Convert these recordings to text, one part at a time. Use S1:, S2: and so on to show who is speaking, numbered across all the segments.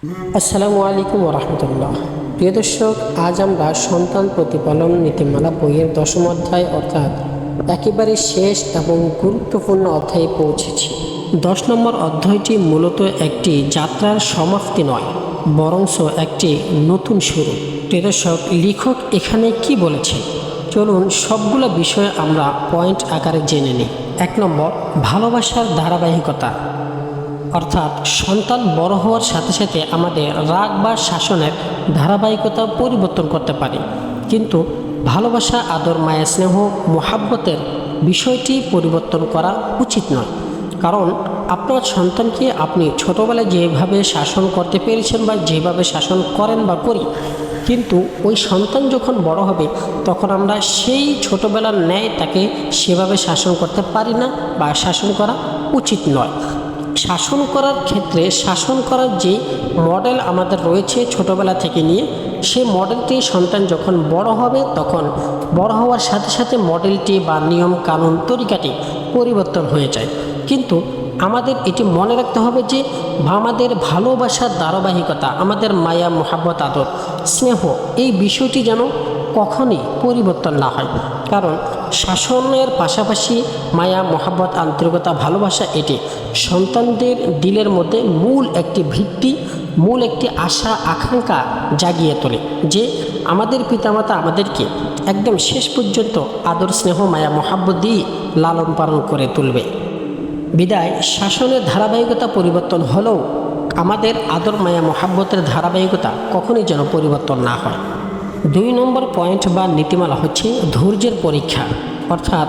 S1: আসসালামু আলাইকুম ওরহমতুল্লাহ। প্রিয় দর্শক, আজ আমরা সন্তান প্রতিপালন নীতিমালা বইয়ের 10ম অধ্যায় অর্থাৎ একেবারে শেষ এবং গুরুত্বপূর্ণ অধ্যায়ে পৌঁছেছি। 10 নম্বর অধ্যায়টি মূলত একটি যাত্রার সমাপ্তি নয়, বরঞ্চ একটি নতুন শুরু। প্রিয় দর্শক, লেখক এখানে কি বলেছেন চলুন সবগুলো বিষয় আমরা পয়েন্ট আকারে জেনে নিই। 1 নম্বর, ভালোবাসার ধারাবাহিকতা। অর্থাৎ সন্তান বড় হওয়ার সাথে সাথে আমাদের রাগ বা শাসনের ধারাবাহিকতা পরিবর্তন করতে পারে, কিন্তু ভালোবাসা, আদর, মায়া, স্নেহ, মোহাব্বতের বিষয়টি পরিবর্তন করা উচিত নয়। কারণ আপনার সন্তানকে আপনি ছোটোবেলায় যেভাবে শাসন করতে পেরেছেন বা যেভাবে শাসন করেন বা করি, কিন্তু ওই সন্তান যখন বড় হবে তখন আমরা সেই ছোটোবেলার ন্যায় তাকে সেভাবে শাসন করতে পারি না বা শাসন করা উচিত নয়। শাসন করার ক্ষেত্রে শাসন করার যে মডেল আমাদের রয়েছে ছোটোবেলা থেকে নিয়ে, সেই মডেলটি সন্তান যখন বড় হবে তখন বড় হওয়ার সাথে সাথে মডেলটি বা নিয়ম কানুন তরিকাটি পরিবর্তন হয়ে যায়। কিন্তু আমাদের এটি মনে রাখতে হবে যে আমাদের ভালোবাসার ধারাবাহিকতা, আমাদের মায়া, মোহাব্বত, আদর, স্নেহ, এই বিষয়টি যেন কখনই পরিবর্তন না হয়। কারণ শাসনের পাশাপাশি মায়া, মোহাব্বত, আন্তরিকতা, ভালোবাসা এটি সন্তানদের দিলের মধ্যে মূল একটি ভিত্তি, মূল একটি আশা আকাঙ্ক্ষা জাগিয়ে তোলে যে আমাদের পিতামাতা আমাদেরকে একদম শেষ পর্যন্ত আদর, স্নেহ, মায়া, মোহাব্বত দিয়ে লালন পালন করে তুলবে। বিদায় শাসনের ধারাবাহিকতা পরিবর্তন হলেও আমাদের আদর, মায়া, মোহাব্বতের ধারাবাহিকতা কখনই যেন পরিবর্তন না হয়। 2 নম্বর পয়েন্ট বা নীতিমালা হচ্ছে ধৈর্যের পরীক্ষা। অর্থাৎ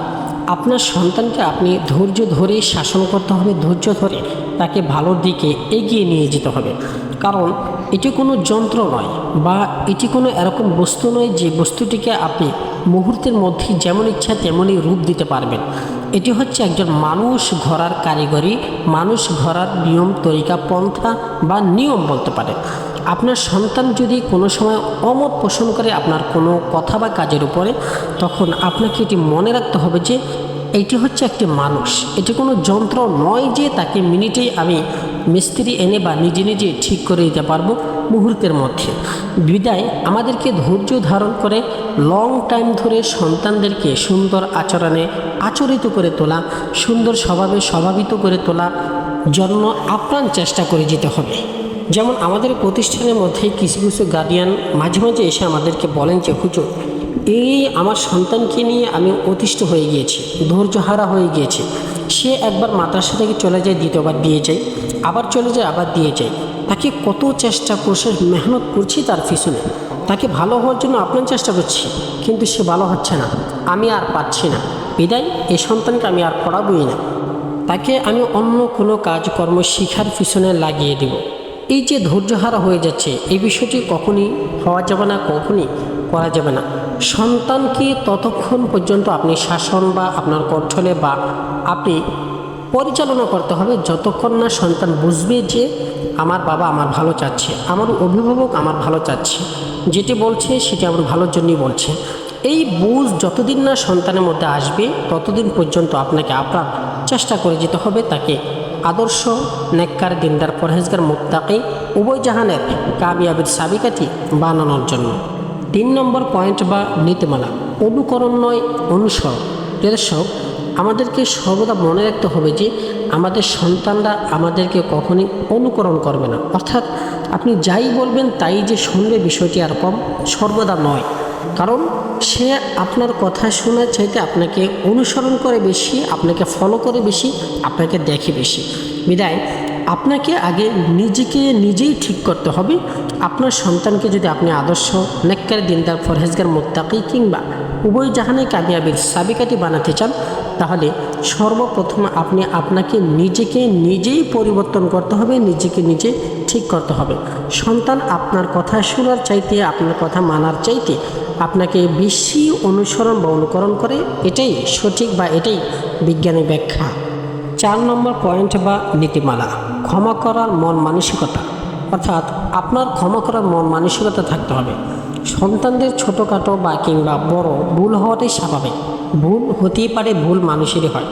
S1: আপনার সন্তানকে আপনি ধৈর্য ধরে শাসন করতে হবে, ধৈর্য ধরে তাকে ভালোর দিকে এগিয়ে নিয়ে যেতে হবে। কারণ এটি কোনো যন্ত্র নয় বা এটি কোনো এরকম বস্তু নয় যে বস্তুটিকে আপনি মুহূর্তের মধ্যে যেমন ইচ্ছা তেমনই রূপ দিতে পারবেন। এটি হচ্ছে একজন মানুষ গড়ার কারিগরি, মানুষ গড়ার নিয়ম, তরিকা, পন্থা বা নিয়ম বলতে পারে। আপনার সন্তান যদি কোনো সময় অমত পোষণ করে আপনার কোনো কথা বা কাজের উপরে, তখন আপনাকে এটি মনে রাখতে হবে যে এটি হচ্ছে একটি মানুষ, এটি কোনো যন্ত্র নয় যে তাকে মিনিটেই আমি মিস্ত্রি এনে বা নিজে নিজে ঠিক করে দিতে পারবো মুহূর্তের মধ্যে। বিদায় আমাদেরকে ধৈর্য ধারণ করে লং টাইম ধরে সন্তানদেরকে সুন্দর আচরণে আচরিত করে তোলা, সুন্দর স্বভাবে স্বভাবিত করে তোলা জন্য আপ্রাণ চেষ্টা করে যেতে হবে। যেমন আমাদের প্রতিষ্ঠানের মধ্যে কিছু কিছু গার্ডিয়ান মাঝে মাঝে এসে আমাদেরকে বলেন যে হুজুর, এই আমার সন্তানকে নিয়ে আমি অতিষ্ঠ হয়ে গিয়েছি, ধৈর্যহারা হয়ে গিয়েছি। সে একবার মাদ্রাসা থেকে চলে যায়, দ্বিতীয়বার দিয়ে যায়, আবার চলে যায়, আবার দিয়ে যায়। তাকে কত চেষ্টা করছে, মেহনত করছি তার পিছনে, তাকে ভালো হওয়ার জন্য আপনার চেষ্টা করছি, কিন্তু সে ভালো হচ্ছে না, আমি আর পারছি না। বিদায় এই সন্তানকে আমি আর পড়াবই না, তাকে আমি অন্য কোনো কাজকর্ম শিখার পিছনে লাগিয়ে দেব। এই যে ধৈর্যহারা হয়ে যাচ্ছে, এই বিষয়টি কখনই হওয়া যাবে না, কখনই করা যাবে না। সন্তানকে ততক্ষণ পর্যন্ত আপনি শাসন বা আপনার কন্ট্রোলে বা আপনি পরিচালনা করতে হবে যতক্ষণ না সন্তান বুঝবে যে আমার বাবা আমার ভালো চাচ্ছে, আমার অভিভাবক আমার ভালো চাচ্ছে, যেটি বলছে সেটি আমার ভালোর জন্যই বলছে। এই বুঝ যতদিন না সন্তানের মধ্যে আসবে ততদিন পর্যন্ত আপনাকে আপ্রাণ চেষ্টা করে যেতে হবে তাকে আদর্শ, নেককার, দিনদার, পরহেজগার, মুত্তাকি, উভয় জাহানের কামিয়াবির সাবিকাঠি বানানোর জন্য। 3 নম্বর পয়েন্ট বা নীতিমালা, অনুকরণ নয় অনুসরণ। দর্শক, আমাদেরকে সর্বদা মনে রাখতে হবে যে আমাদের সন্তানরা আমাদেরকে কখনই অনুকরণ করবে না। অর্থাৎ আপনি যাই বলবেন তাই যে শুনবে, বিষয়টি আর কম সর্বদা নয়। কারণ সে আপনার কথা শোনার চাইতে আপনাকে অনুসরণ করে বেশি, আপনাকে ফলো করে বেশি, আপনাকে দেখে বেশি। বিদায় আপনাকে আগে নিজেকে নিজেই ঠিক করতে হবে। আপনার সন্তানকে যদি আপনি আদর্শ, নেককার, দিনদার, পরহেজগার, মুত্তাকি কিংবা উভয় জাহানে কামিয়াবির সাবিকাঠি বানাতে চান, তাহলে সর্বপ্রথম আপনি আপনাকে নিজেকে নিজেই পরিবর্তন করতে হবে, নিজেকে নিজে ঠিক করতে হবে। সন্তান আপনার কথা শোনার চাইতে, আপনার কথা মানার চাইতে আপনাকে বেশি অনুসরণ বা অনুকরণ করে, এটাই সঠিক বা এটাই বিজ্ঞানের ব্যাখ্যা। 4 নম্বর পয়েন্ট বা নীতিমালা, ক্ষমা করার মন মানসিকতা। অর্থাৎ আপনার ক্ষমা করার মন মানসিকতা থাকতে হবে। সন্তানদের ছোটোখাটো বা কিংবা বড় ভুল হওয়াটাই স্বাভাবিক। ভুল হতেই পারে, ভুল মানুষেরই হয়,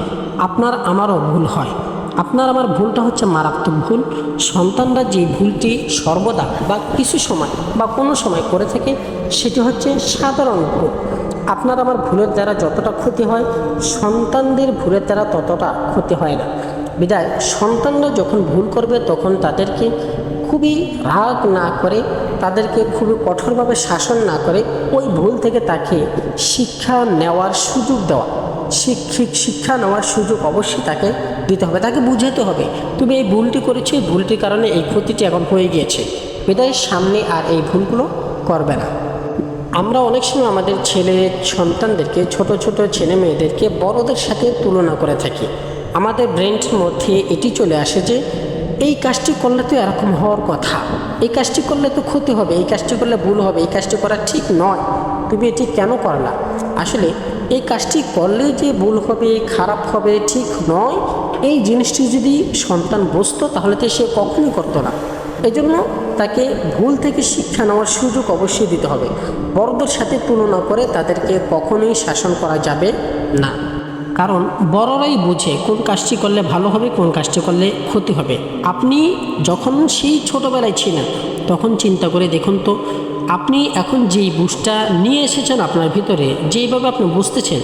S1: আপনার আমারও ভুল হয়। আপনার আমার ভুলটা হচ্ছে মারাত্মক ভুল। সন্তানরা যে ভুলটি সর্বদা বা কিছু সময় বা কোনো সময় করে থাকে সেটি হচ্ছে সাধারণ ভুল। আপনার আমার ভুলের দ্বারা যতটা ক্ষতি হয়, সন্তানদের ভুলের দ্বারা ততটা ক্ষতি হয় না। বিদায় সন্তানরা যখন ভুল করবে তখন তাদেরকে খুবই রাগ না করে, তাদেরকে খুবই কঠোরভাবে শাসন না করে ওই ভুল থেকে তাকে শিক্ষা নেওয়ার সুযোগ দেওয়া, শিক্ষা নেওয়ার সুযোগ অবশ্যই তাকে দিতে হবে, তাকে বুঝাতে হবে তুমি এই ভুলটি করেছো, এই ভুলটির কারণে এই ক্ষতিটি এখন হয়ে গিয়েছে, বিদায় সামনে আর এই ভুলগুলো করবে না। আমরা অনেক সময় আমাদের সন্তানদেরকে, ছোট ছোট ছেলে মেয়েদেরকে বড়দের সাথে তুলনা করে থাকি। আমাদের ব্রেনটির মধ্যে এটি চলে আসে যে এই কাজটি করলে তো এরকম হওয়ার কথা, এই কাজটি করলে তো ক্ষতি হবে, এই কাজটি করলে ভুল হবে, এই কাজটি করা ঠিক নয়, তুমি এটি কেন করলা। আসলে এই কাজটি করলে যে ভুল হবে, খারাপ হবে, ঠিক নয়, এই জিনিসটি যদি সন্তান বুঝতো তাহলে তো সে কখনোই করতো না। এজন্য তাকে ভুল থেকে শিক্ষা নেওয়ার সুযোগ অবশ্যই দিতে হবে। বড়দের সাথে তুলনা করে তাদেরকে কখনোই শাসন করা যাবে না, কারণ বড়রাই বুঝে কোন কাজটি করলে ভালো হবে, কোন কাজটি করলে ক্ষতি হবে। আপনি যখন সেই ছোটোবেলায় ছিলেন তখন চিন্তা করে দেখুন তো, আপনি এখন যেই বুঝটা নিয়ে এসেছেন আপনার ভিতরে, যেইভাবে আপনি বুঝতেছেন,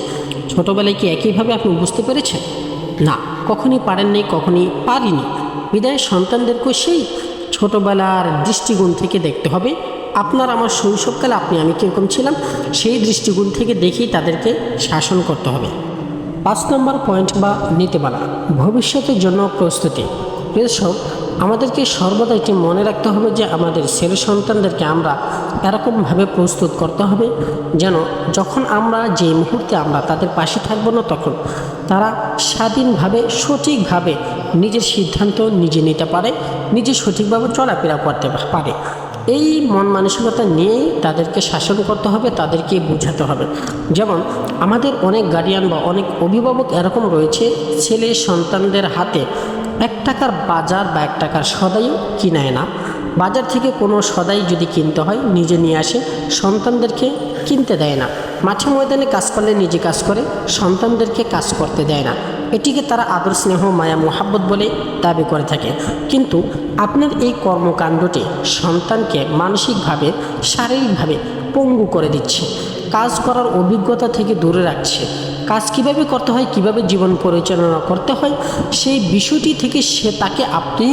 S1: ছোটোবেলায় কি একইভাবে আপনি বুঝতে পেরেছেন? না, কখনই পারেননি, কখনই পারিনি। বিদায় সন্তানদেরকে সেই ছোটোবেলার দৃষ্টিকোণ থেকে দেখতে হবে। আপনার আমার শৈশবকালে আমি কীরকম ছিলাম সেই দৃষ্টিকোণ থেকে দেখেই তাদেরকে শাসন করতে হবে। 5 নম্বর পয়েন্ট বা নীতিমালা, ভবিষ্যতের জন্য প্রস্তুতি। এসব আমাদেরকে সর্বদা এটি মনে রাখতে হবে যে আমাদের ছেলে সন্তানদেরকে আমরা এরকমভাবে প্রস্তুত করতে হবে যেন যখন আমরা যে মুহূর্তে আমরা তাদের পাশে থাকবো না, তখন তারা স্বাধীনভাবে সঠিকভাবে নিজের সিদ্ধান্ত নিজে নিতে পারে, নিজে সঠিকভাবে চলাফেরা করতে পারে। এই মন মানসিকতা নিয়েই তাদেরকে শাসন করতে হবে, তাদেরকে বোঝাতে হবে। যেমন আমাদের অনেক গার্ডিয়ান বা অনেক অভিভাবক এরকম রয়েছে, ছেলে সন্তানদের হাতে 1 টাকার বাজার বা 1 টাকার সদাইও কিনায় না। বাজার থেকে কোনো সদাই যদি কিনতে হয় নিজে নিয়ে আসে, সন্তানদেরকে কিনতে দেয় না। মাঠে ময়দানে কাজ করলে নিজে কাজ করে, সন্তানদেরকে কাজ করতে দেয় না। এটিকে তারা আদর, স্নেহ, মায়া, মোহাব্বত বলে দাবি করে থাকে। কিন্তু আপনার এই কর্মকাণ্ডটি সন্তানকে মানসিকভাবে, শারীরিকভাবে পঙ্গু করে দিচ্ছে, কাজ করার অভিজ্ঞতা থেকে দূরে রাখছে। কাজ কিভাবে করতে হয়, কিভাবে জীবন পরিচালনা করতে হয়, সেই বিষয়টি থেকে তাকে আপনি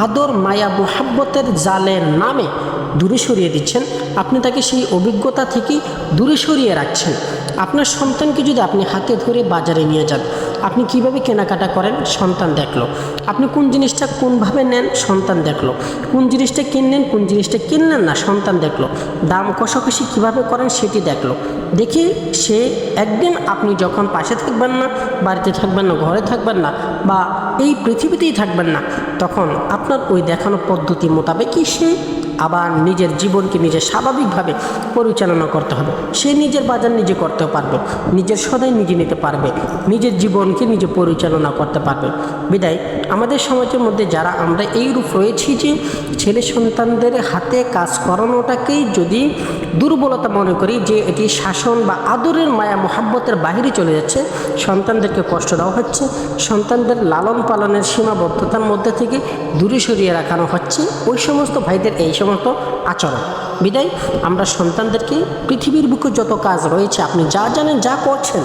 S1: আদর, মায়া, মোহাব্বতের জালের নামে দূরে সরিয়ে দিচ্ছেন। আপনি তাকে সেই অভিজ্ঞতা থেকে দূরে সরিয়ে রাখছেন। আপনার সন্তানকে যদি আপনি হাতে ধরে বাজারে নিয়ে যান, আপনি কিভাবে কেনাকাটা করেন সন্তান দেখলো, আপনি কোন জিনিসটা কোনভাবে নেন সন্তান দেখলো, কোন জিনিসটা কিনলেন কোন জিনিসটা কিনলেন না সন্তান দেখলো, দাম কষাকষি কিভাবে করেন সেটি দেখলো। দেখে সে একদিন আপনি যখন পাশে থাকবেন না, বাড়িতে থাকবেন না, ঘরে থাকবেন না, বা এই পৃথিবীতেই থাকবেন না, তখন আপনার ওই দেখানো পদ্ধতি মোতাবেকই সে আবার নিজের জীবনকে নিজে স্বাভাবিকভাবে পরিচালনা করতে হবে। সে নিজের বাজার নিজে করতে পারবে, নিজের সদাই নিজে নিতে পারবে, নিজের জীবনকে নিজে পরিচালনা করতে পারবে। বিদায় আমাদের সমাজের মধ্যে যারা আমরা এইরূপ রয়েছি যে ছেলে সন্তানদের হাতে কাজ করানোটাকেই যদি দুর্বলতা মনে করি, যে এটি শাসন বা আদরের মায়া মোহাব্বতের বাহিরে চলে যাচ্ছে, সন্তানদেরকে কষ্ট দেওয়া হচ্ছে, সন্তানদের লালন পালনের সীমাবদ্ধতার মধ্যে থেকে দূরে সরিয়ে রাখানো হচ্ছে, ওই সমস্ত ভাইদের এই সমস্ত আচরণ। বিদায় আমরা সন্তানদেরকে পৃথিবীর বুকে যত কাজ রয়েছে, আপনি যা জানেন, যা করছেন,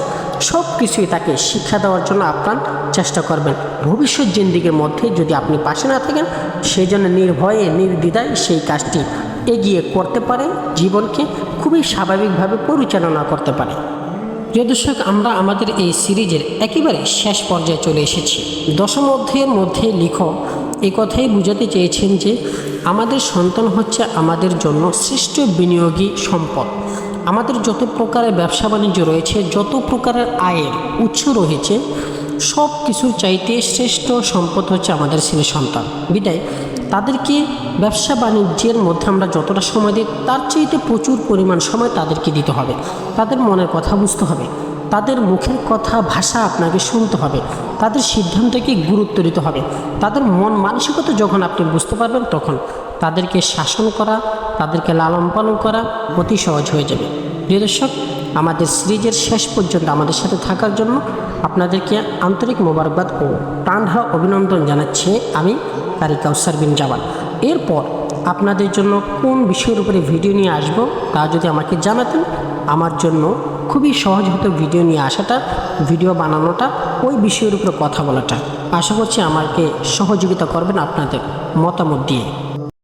S1: সব কিছুই তাকে শিক্ষা দেওয়ার জন্য আপনার চেষ্টা করবেন। ভবিষ্যৎ জিন্দিগির মধ্যে যদি আপনি পাশে না থাকেন, সেই জন্য নির্ভয়ে নির্দ্বিধায় সেই কাজটি এগিয়ে করতে পারে, জীবনকে খুবই স্বাভাবিকভাবে পরিচালনা করতে পারে। প্রিয় দর্শক, আমরা আমাদের এই সিরিজের একেবারে শেষ পর্যায়ে চলে এসেছি। 10ম অধ্যায়ের মধ্যে লেখক এই কথাই বুঝাতে চেয়েছেন যে আমাদের সন্তান হচ্ছে আমাদের জন্য শ্রেষ্ঠ বিনিয়োগী সম্পদ। আমাদের যত প্রকারের ব্যবসা বাণিজ্য রয়েছে, যত প্রকারের আয়ের উৎস রয়েছে, সব কিছুর চাইতে শ্রেষ্ঠ সম্পদ হচ্ছে আমাদের ছেলে সন্তান। বিদায় তাদেরকে ব্যবসা বাণিজ্যের মধ্যে আমরা যতটা সময় দিই, তার চাইতে প্রচুর পরিমাণ সময় তাদেরকে দিতে হবে। তাদের মনের কথা বুঝতে হবে, তাদের মুখের কথা, ভাষা আপনাকে শুনতে হবে, তাদের সিদ্ধান্তকে গুরুত্ব দিতে হবে। তাদের মন মানসিকতা যখন আপনি বুঝতে পারবেন, তখন তাদেরকে শাসন করা, তাদেরকে লালন পালন করা অতি সহজ হয়ে যাবে। প্রিয় দর্শক, আমাদের সিরিজের শেষ পর্যন্ত আমাদের সাথে থাকার জন্য আপনাদেরকে আন্তরিক মোবারকবাদ ও প্রাণঢালা অভিনন্দন জানাচ্ছি আমি কারি কাউসার বিন জামান। এরপর আপনাদের জন্য কোন বিষয়ের উপরে ভিডিও নিয়ে আসব তা যদি আমাকে জানাতেন, আমার জন্য খুবই সহজ হতো ভিডিও নিয়ে আসাটা, ভিডিও বানানোটা, ওই বিষয়ের উপরে কথা বলাটা। আশা করছি আমাকে সহযোগিতা করবেন আপনাদের মতামত দিয়ে।